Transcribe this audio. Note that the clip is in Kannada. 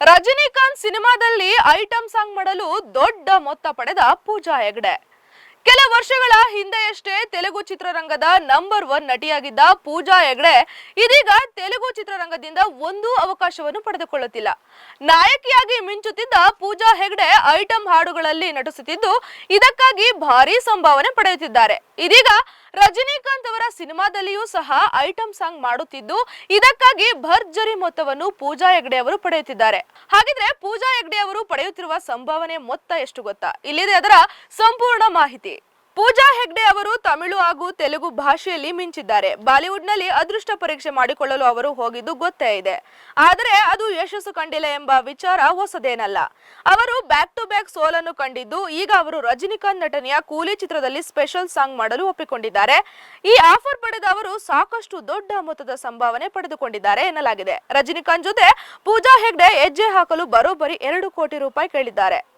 ರಜನಿಕಾಂತ್ ಸಿನಿಮಾದಲ್ಲಿ ಐಟಂ ಸಾಂಗ್ ಮಾಡಲು ದೊಡ್ಡ ಮೊತ್ತ ಪಡೆದ ಪೂಜಾ ಹೆಗ್ಡೆ. ಕೆಲ ವರ್ಷಗಳ ಹಿಂದೆಯಷ್ಟೇ ತೆಲುಗು ಚಿತ್ರರಂಗದ ನಂಬರ್ 1 ನಟಿಯಾಗಿದ್ದ ಪೂಜಾ ಹೆಗ್ಡೆ ಇದೀಗ ತೆಲುಗು ಚಿತ್ರರಂಗದಿಂದ ಒಂದು ಅವಕಾಶವನ್ನು ಪಡೆದುಕೊಳ್ಳುತ್ತಿಲ್ಲ. ನಾಯಕಿಯಾಗಿ ಮಿಂಚುತ್ತಿದ್ದ ಪೂಜಾ ಹೆಗ್ಡೆ ಐಟಂ ಹಾಡುಗಳಲ್ಲಿ ನಟಿಸುತ್ತಿದ್ದು ಇದಕ್ಕಾಗಿ ಭಾರೀ ಸಂಭಾವನೆ ಪಡೆಯುತ್ತಿದ್ದಾರೆ. ಇದೀಗ ರಜನಿಕಾಂತ್ ಅವರ ಸಿನಿಮಾದಲ್ಲಿಯೂ ಸಹ ಐಟಂ ಸಾಂಗ್ ಮಾಡುತ್ತಿದ್ದು ಇದಕ್ಕಾಗಿ ಭರ್ಜರಿ ಮೊತ್ತವನ್ನು ಪೂಜಾ ಹೆಗ್ಡೆ ಅವರು ಪಡೆಯುತ್ತಿದ್ದಾರೆ. ಹಾಗಿದ್ರೆ ಪೂಜಾ ಹೆಗ್ಡೆ ಅವರು ಪಡೆಯುತ್ತಿರುವ ಸಂಭಾವನೆ ಮೊತ್ತ ಎಷ್ಟು ಗೊತ್ತಾ? ಇಲ್ಲಿದೆ ಅದರ ಸಂಪೂರ್ಣ ಮಾಹಿತಿ. ಪೂಜಾ ಹೆಗ್ಡೆ ಅವರು ತಮಿಳು ಹಾಗೂ ತೆಲುಗು ಭಾಷೆಯಲ್ಲಿ ಮಿಂಚಿದ್ದಾರೆ. ಬಾಲಿವುಡ್ನಲ್ಲಿ ಅದೃಷ್ಟ ಪರೀಕ್ಷೆ ಮಾಡಿಕೊಳ್ಳಲು ಅವರು ಹೋಗಿದ್ದು ಗೊತ್ತೇ ಇದೆ. ಆದರೆ ಅದು ಯಶಸ್ಸು ಕಂಡಿಲ್ಲ ಎಂಬ ವಿಚಾರ ಹೊಸದೇನಲ್ಲ. ಅವರು ಬ್ಯಾಕ್ ಟು ಬ್ಯಾಕ್ ಸೋಲನ್ನು ಕಂಡಿದ್ದು ಈಗ ಅವರು ರಜನಿಕಾಂತ್ ನಟನೆಯ ಕೂಲಿ ಚಿತ್ರದಲ್ಲಿ ಸ್ಪೆಷಲ್ ಸಾಂಗ್ ಮಾಡಲು ಒಪ್ಪಿಕೊಂಡಿದ್ದಾರೆ. ಈ ಆಫರ್ ಪಡೆದ ಅವರು ಸಾಕಷ್ಟು ದೊಡ್ಡ ಮೊತ್ತದ ಸಂಭಾವನೆ ಪಡೆದುಕೊಂಡಿದ್ದಾರೆ ಎನ್ನಲಾಗಿದೆ. ರಜನಿಕಾಂತ್ ಜೊತೆ ಪೂಜಾ ಹೆಗ್ಡೆ ಹೆಜ್ಜೆ ಹಾಕಲು ಬರೋಬ್ಬರಿ 2 ಕೋಟಿ ರೂಪಾಯಿ ಕೇಳಿದ್ದಾರೆ.